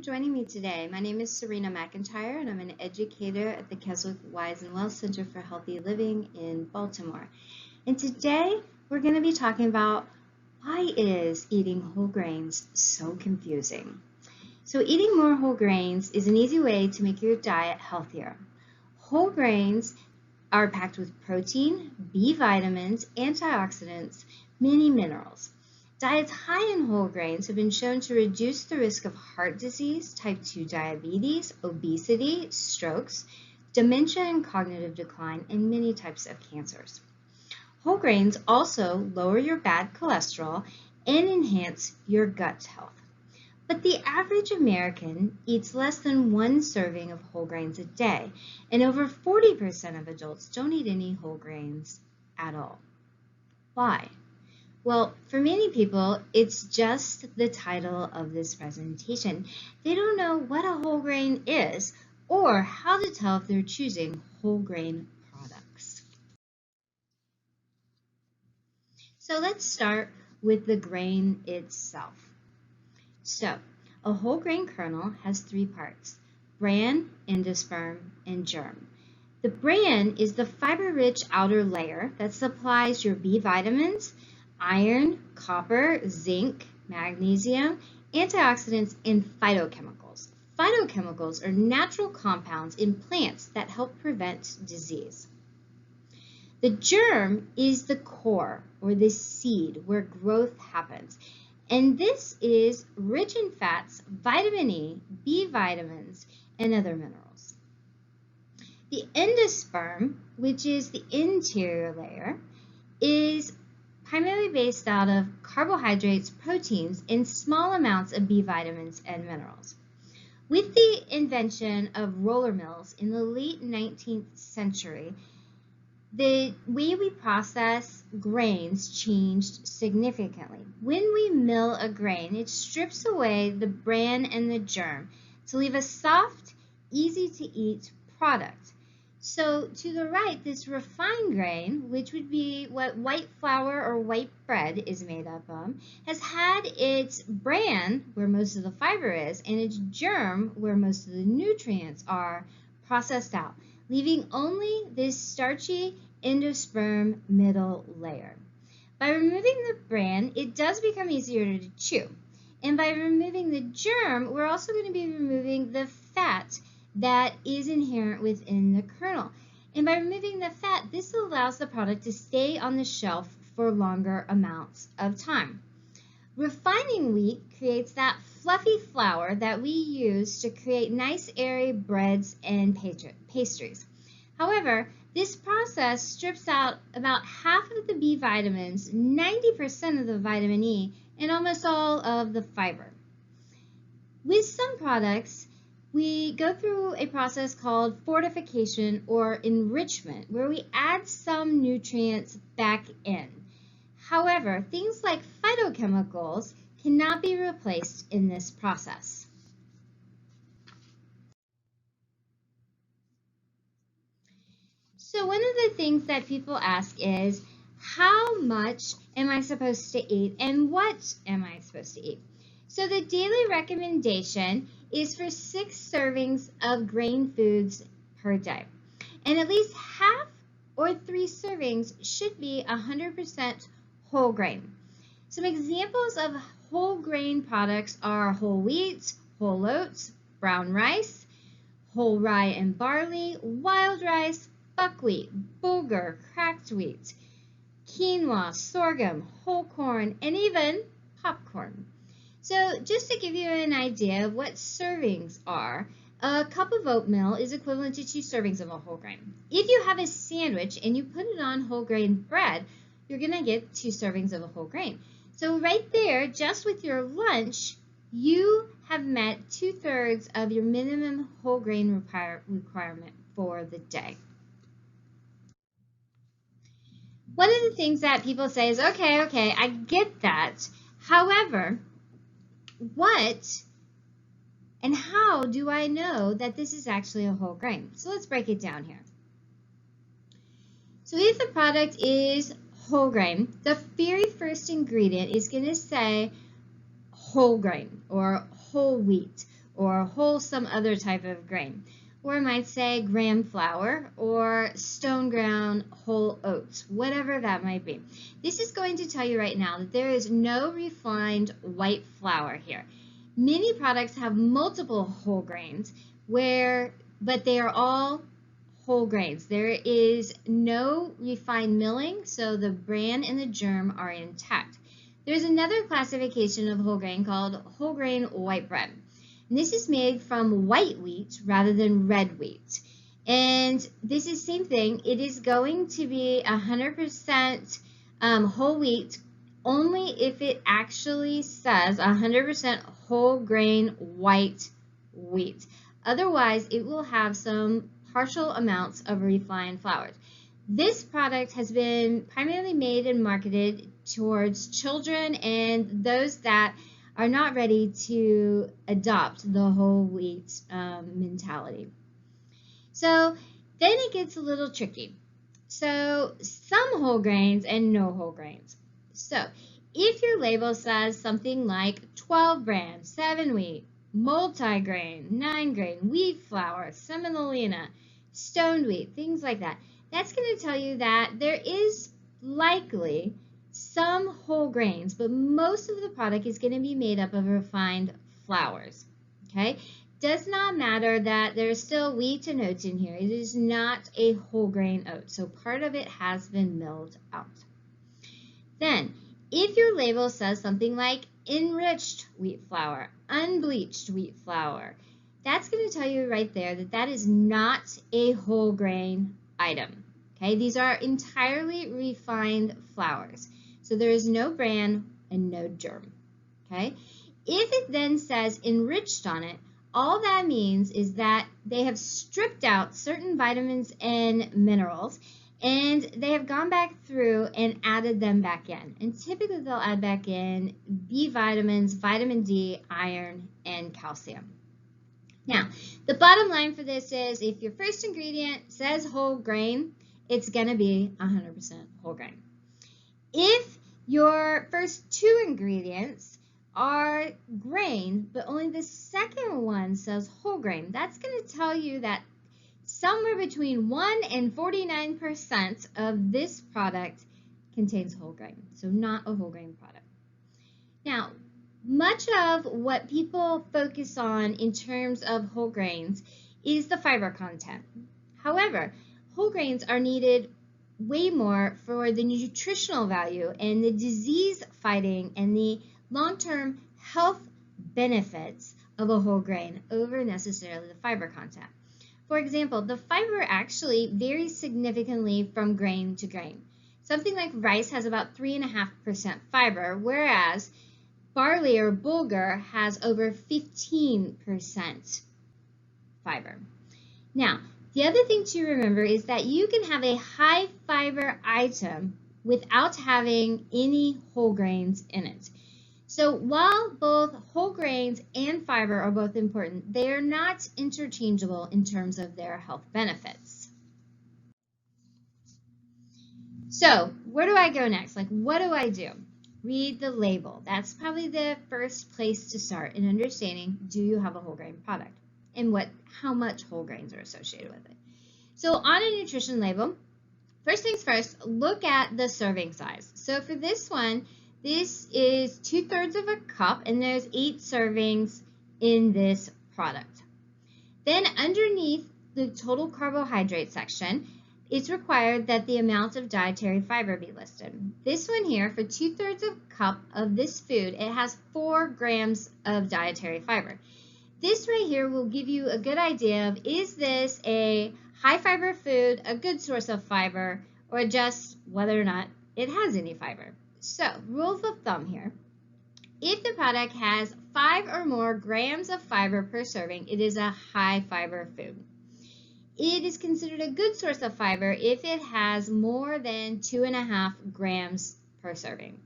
joining me today. My name is Serena McIntyre, and I'm an educator at the Keswick Wise and Well Center for Healthy Living in Baltimore. And today we're going to be talking about why is eating whole grains so confusing. So eating more whole grains is an easy way to make your diet healthier. Whole grains are packed with protein, B vitamins, antioxidants, many minerals. Diets high in whole grains have been shown to reduce the risk of heart disease, type 2 diabetes, obesity, strokes, dementia and cognitive decline, and many types of cancers. Whole grains also lower your bad cholesterol and enhance your gut health. But the average American eats less than one serving of whole grains a day, and over 40% of adults don't eat any whole grains at all. Why? Well, for many people, it's just the title of this presentation. They don't know what a whole grain is or how to tell if they're choosing whole grain products. So let's start with the grain itself. So, a whole grain kernel has three parts: bran, endosperm, and germ. The bran is the fiber-rich outer layer that supplies your B vitamins, iron, copper, zinc, magnesium, antioxidants, and phytochemicals. Phytochemicals are natural compounds in plants that help prevent disease. The germ is the core, or the seed, where growth happens. And this is rich in fats, vitamin E, B vitamins, and other minerals. The endosperm, which is the interior layer, is primarily based out of carbohydrates, proteins, and small amounts of B vitamins and minerals. With the invention of roller mills in the late 19th century, the way we process grains changed significantly. When we mill a grain, it strips away the bran and the germ to leave a soft, easy-to-eat product. So to the right, this refined grain, which would be what white flour or white bread is made up of, has had its bran, where most of the fiber is, and its germ, where most of the nutrients are, processed out, leaving only this starchy endosperm middle layer. By removing the bran, it does become easier to chew. And by removing the germ, we're also going to be removing the fat that is inherent within the kernel. And by removing the fat, this allows the product to stay on the shelf for longer amounts of time. Refining wheat creates that fluffy flour that we use to create nice airy breads and pastries. However, this process strips out about half of the B vitamins, 90% of the vitamin E, and almost all of the fiber. With some products, we go through a process called fortification or enrichment, where we add some nutrients back in. However, things like phytochemicals cannot be replaced in this process. So one of the things that people ask is, how much am I supposed to eat and what am I supposed to eat? So the daily recommendation is for 6 servings of grain foods per day. And at least half or 3 servings should be 100% whole grain. Some examples of whole grain products are whole wheat, whole oats, brown rice, whole rye and barley, wild rice, buckwheat, bulgur, cracked wheat, quinoa, sorghum, whole corn, and even popcorn. So just to give you an idea of what servings are, a cup of oatmeal is equivalent to 2 servings of a whole grain. If you have a sandwich and you put it on whole grain bread, you're going to get 2 servings of a whole grain. So right there, just with your lunch, you have met 2/3 of your minimum whole grain requirement for the day. One of the things that people say is, okay, I get that. However, what and how do I know that this is actually a whole grain? So let's break it down here. So if the product is whole grain, the very first ingredient is going to say whole grain or whole wheat or whole some other type of grain. Or I might say gram flour or stone ground whole oats, whatever that might be. This is going to tell you right now that there is no refined white flour here. Many products have multiple whole grains, but they are all whole grains. There is no refined milling, so the bran and the germ are intact. There's another classification of whole grain called whole grain white bread. And this is made from white wheat rather than red wheat. And this is the same thing. It is going to be 100% whole wheat only if it actually says 100% whole grain white wheat. Otherwise, it will have some partial amounts of refined flours. This product has been primarily made and marketed towards children and those that are not ready to adopt the whole wheat mentality. So then it gets a little tricky. So some whole grains and no whole grains. So if your label says something like 12 bran, 7 wheat, multigrain, 9 grain, wheat flour, semolina, stoned wheat, things like that, that's going to tell you that there is likely some whole grains, but most of the product is going to be made up of refined flours. Okay? Does not matter that there's still wheat and oats in here. It is not a whole grain oat, so part of it has been milled out. Then, if your label says something like enriched wheat flour, unbleached wheat flour, that's going to tell you right there that that is not a whole grain item. Okay? These are entirely refined flours. So there is no bran and no germ. Okay? If it then says enriched on it, all that means is that they have stripped out certain vitamins and minerals and they have gone back through and added them back in. And typically they'll add back in B vitamins, vitamin D, iron, and calcium. Now, the bottom line for this is if your first ingredient says whole grain, it's going to be 100% whole grain. If your first two ingredients are grain, but only the second one says whole grain, that's going to tell you that somewhere between 1 and 49% of this product contains whole grain, so not a whole grain product. Now, much of what people focus on in terms of whole grains is the fiber content. However, whole grains are needed way more for the nutritional value and the disease fighting and the long-term health benefits of a whole grain over necessarily the fiber content. For example, the fiber actually varies significantly from grain to grain. Something like rice has about 3.5% fiber, whereas barley or bulgur has over 15% fiber. Now, the other thing to remember is that you can have a high fiber item without having any whole grains in it. So while both whole grains and fiber are both important, they are not interchangeable in terms of their health benefits. So where do I go next? Like, what do I do? Read the label. That's probably the first place to start in understanding, do you have a whole grain product and how much whole grains are associated with it. So on a nutrition label, first things first, look at the serving size. So for this one, this is 2/3 of a cup and there's 8 servings in this product. Then underneath the total carbohydrate section, it's required that the amount of dietary fiber be listed. This one here, for 2/3 of a cup of this food, it has 4 grams of dietary fiber. This right here will give you a good idea of, is this a high fiber food, a good source of fiber, or just whether or not it has any fiber. So, rules of thumb here. If the product has 5 or more grams of fiber per serving, it is a high fiber food. It is considered a good source of fiber if it has more than 2.5 grams per serving.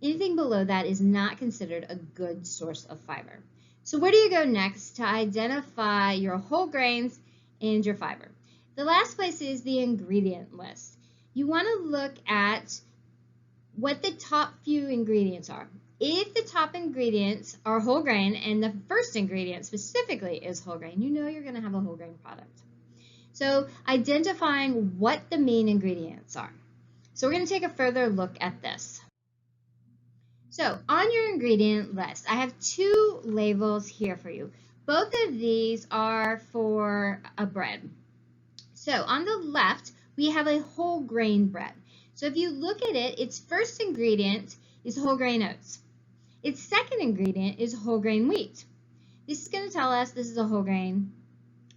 Anything below that is not considered a good source of fiber. So where do you go next to identify your whole grains and your fiber? The last place is the ingredient list. You want to look at what the top few ingredients are. if the top ingredients are whole grain and the first ingredient specifically is whole grain, you know you're going to have a whole grain product. So identifying what the main ingredients are. So we're going to take a further look at this. So on your ingredient list, I have two labels here for you. Both of these are for a bread. So on the left, we have a whole grain bread. So if you look at it, its first ingredient is whole grain oats. Its second ingredient is whole grain wheat. This is going to tell us this is a whole grain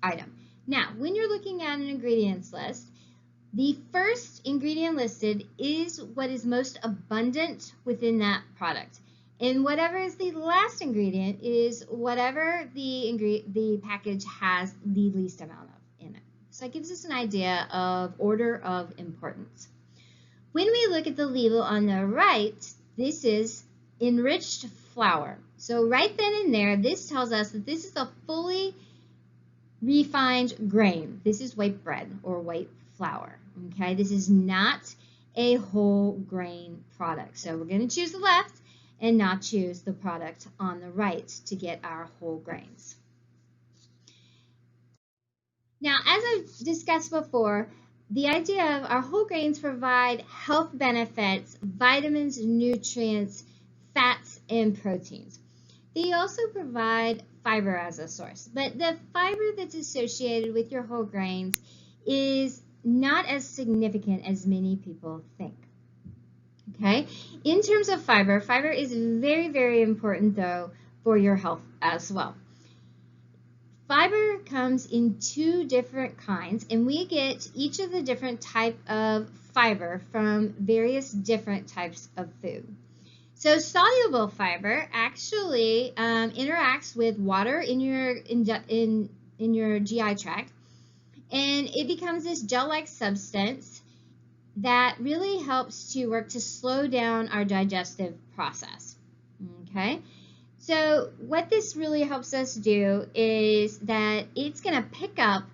item. Now, when you're looking at an ingredients list, the first ingredient listed is what is most abundant within that product. And whatever is the last ingredient is whatever the package has the least amount of in it. So that gives us an idea of order of importance. When we look at the label on the right, this is enriched flour. So right then and there, this tells us that this is a fully refined grain. This is white bread or white flour. Okay, this is not a whole grain product. So we're going to choose the left and not choose the product on the right to get our whole grains. Now, as I've discussed before, the idea of our whole grains provide health benefits, vitamins, nutrients, fats, and proteins. They also provide fiber as a source, but the fiber that's associated with your whole grains is not as significant as many people think. Okay, in terms of fiber, fiber is very, very important though for your health as well. Fiber comes in two different kinds, and we get each of the different type of fiber from various different types of food. So soluble fiber actually interacts with water in your GI tract, and it becomes this gel-like substance that really helps to work to slow down our digestive process. Okay, so what this really helps us do is that it's going to pick up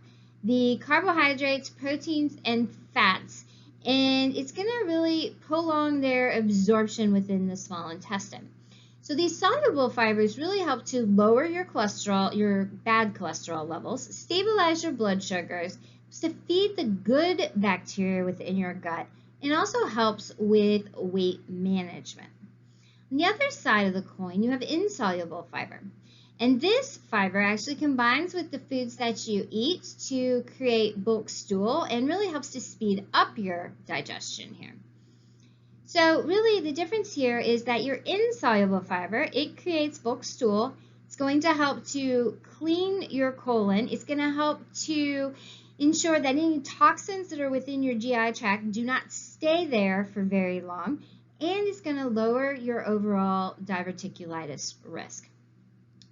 the carbohydrates, proteins, and fats, and it's going to really prolong their absorption within the small intestine. So these soluble fibers really help to lower your cholesterol, your bad cholesterol levels, stabilize your blood sugars, to feed the good bacteria within your gut, and also helps with weight management. On the other side of the coin, you have insoluble fiber. And this fiber actually combines with the foods that you eat to create bulk stool and really helps to speed up your digestion here. So really the difference here is that your insoluble fiber, it creates bulk stool. It's going to help to clean your colon. It's going to help to ensure that any toxins that are within your GI tract do not stay there for very long, and it's going to lower your overall diverticulitis risk.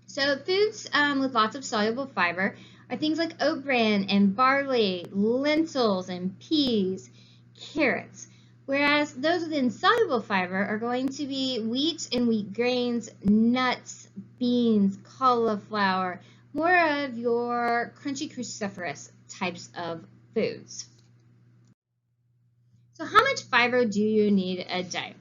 So foods with lots of soluble fiber are things like oat bran and barley, lentils and peas, carrots, whereas those with insoluble fiber are going to be wheat and wheat grains, nuts, beans, cauliflower, more of your crunchy cruciferous types of foods. So how much fiber do you need a day?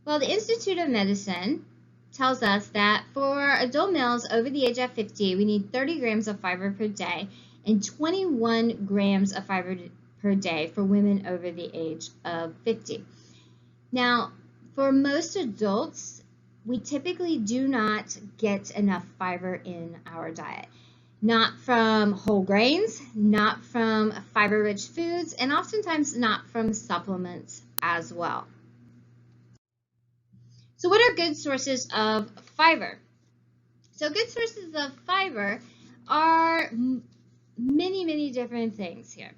Well, the Institute of Medicine tells us that for adult males over the age of 50, we need 30 grams of fiber per day and 21 grams of fiber per day for women over the age of 50. Now, for most adults, we typically do not get enough fiber in our diet. Not from whole grains, not from fiber-rich foods, and oftentimes not from supplements as well. So what are good sources of fiber? So good sources of fiber are many, many different things here.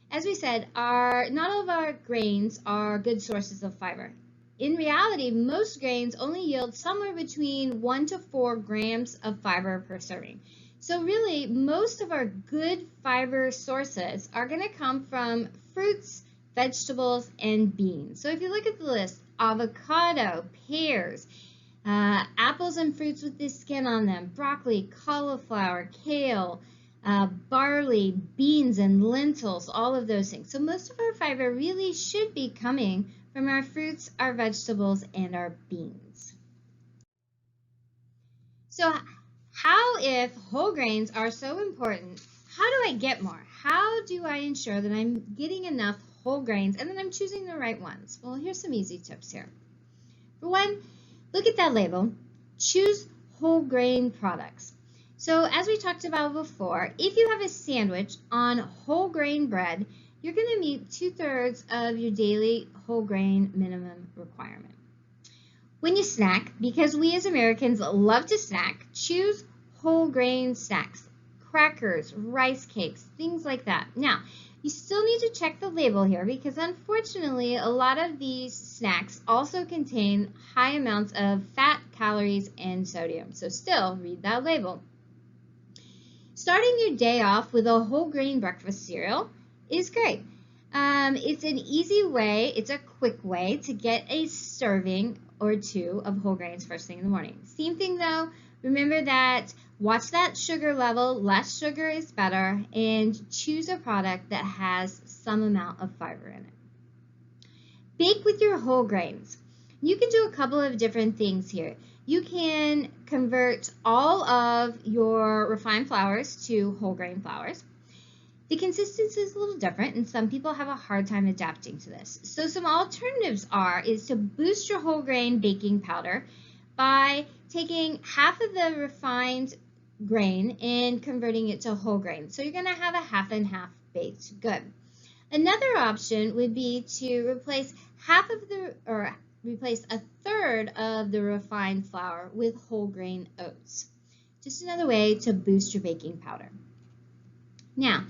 As we said, not all of our grains are good sources of fiber. In reality, most grains only yield somewhere between 1 to 4 grams of fiber per serving. So really, most of our good fiber sources are going to come from fruits, vegetables, and beans. So if you look at the list, avocado, pears, apples and fruits with the skin on them, broccoli, cauliflower, kale, barley, beans, and lentils, all of those things. So most of our fiber really should be coming from our fruits, our vegetables, and our beans. So how, if whole grains are so important, how do I get more? How do I ensure that I'm getting enough whole grains and that I'm choosing the right ones? Well, here's some easy tips here. For one, look at that label. Choose whole grain products. So as we talked about before, if you have a sandwich on whole grain bread, you're going to meet 2/3 of your daily whole grain minimum requirement. When you snack, because we as Americans love to snack, choose whole grain snacks, crackers, rice cakes, things like that. Now, you still need to check the label here because unfortunately a lot of these snacks also contain high amounts of fat, calories, and sodium. So still read that label. Starting your day off with a whole grain breakfast cereal is great. It's an easy way, it's a quick way to get a serving or two of whole grains first thing in the morning. Same thing though, remember that watch that sugar level, less sugar is better, and choose a product that has some amount of fiber in it. Bake with your whole grains. You can do a couple of different things here. You can convert all of your refined flours to whole grain flours. The consistency is a little different and some people have a hard time adapting to this. So some alternatives is to boost your whole grain baking powder by taking half of the refined grain and converting it to whole grain. So you're going to have a half and half baked good. Another option would be to replace a third of the refined flour with whole grain oats. Just another way to boost your baking powder. Now,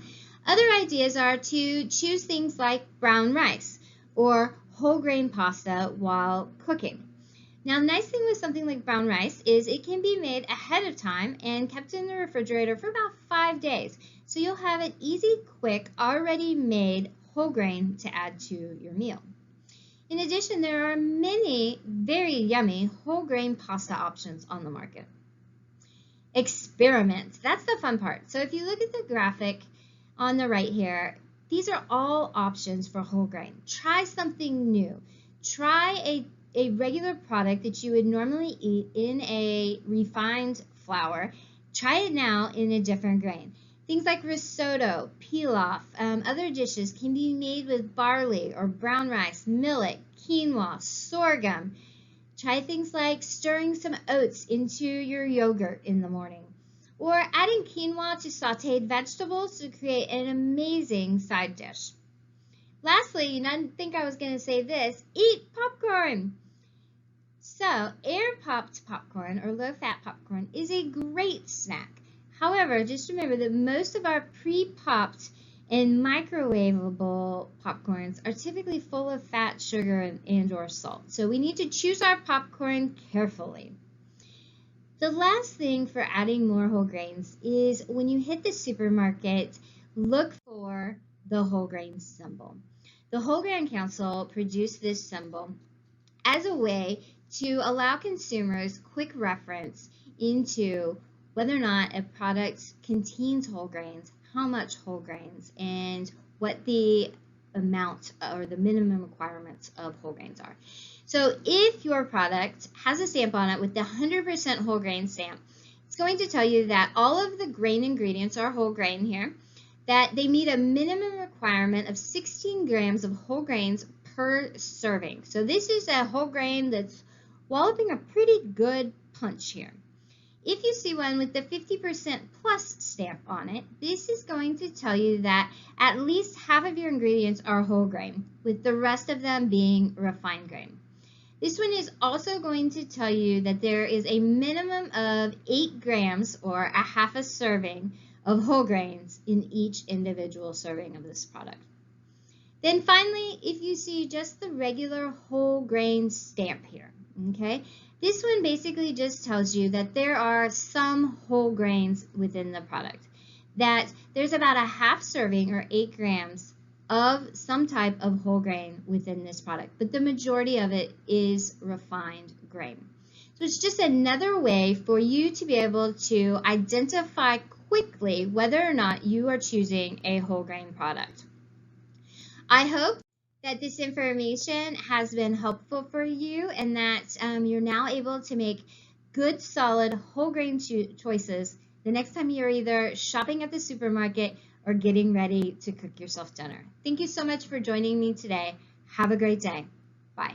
other ideas are to choose things like brown rice or whole grain pasta while cooking. Now, the nice thing with something like brown rice is it can be made ahead of time and kept in the refrigerator for about 5 days. So you'll have an easy, quick, already made whole grain to add to your meal. In addition, there are many very yummy whole grain pasta options on the market. Experiment. That's the fun part. So if you look at the graphic on the right here, these are all options for whole grain. Try something new. Try a regular product that you would normally eat in a refined flour. Try it now in a different grain. Things like risotto, pilaf, other dishes can be made with barley or brown rice, millet, quinoa, sorghum. Try things like stirring some oats into your yogurt in the morning, or adding quinoa to sauteed vegetables to create an amazing side dish. Lastly, you didn't think I was going to say this, eat popcorn. So, air-popped popcorn or low-fat popcorn is a great snack. However, just remember that most of our pre-popped and microwavable popcorns are typically full of fat, sugar, and or salt. So we need to choose our popcorn carefully. The last thing for adding more whole grains is when you hit the supermarket, look for the whole grain symbol. The Whole Grain Council produced this symbol as a way to allow consumers quick reference into whether or not a product contains whole grains, how much whole grains, and what the amount or the minimum requirements of whole grains are. So if your product has a stamp on it with the 100% whole grain stamp, it's going to tell you that all of the grain ingredients are whole grain here, that they meet a minimum requirement of 16 grams of whole grains per serving. So this is a whole grain that's walloping a pretty good punch here. If you see one with the 50% plus stamp on it, this is going to tell you that at least half of your ingredients are whole grain, with the rest of them being refined grain. This one is also going to tell you that there is a minimum of 8 grams or a half a serving of whole grains in each individual serving of this product. Then finally, if you see just the regular whole grain stamp here, okay, this one basically just tells you that there are some whole grains within the product, that there's about a half serving or 8 grams of some type of whole grain within this product, but the majority of it is refined grain. So it's just another way for you to be able to identify quickly whether or not you are choosing a whole grain product. I hope that this information has been helpful for you and that you're now able to make good, solid, whole grain choices the next time you're either shopping at the supermarket or getting ready to cook yourself dinner. Thank you so much for joining me today. Have a great day. Bye.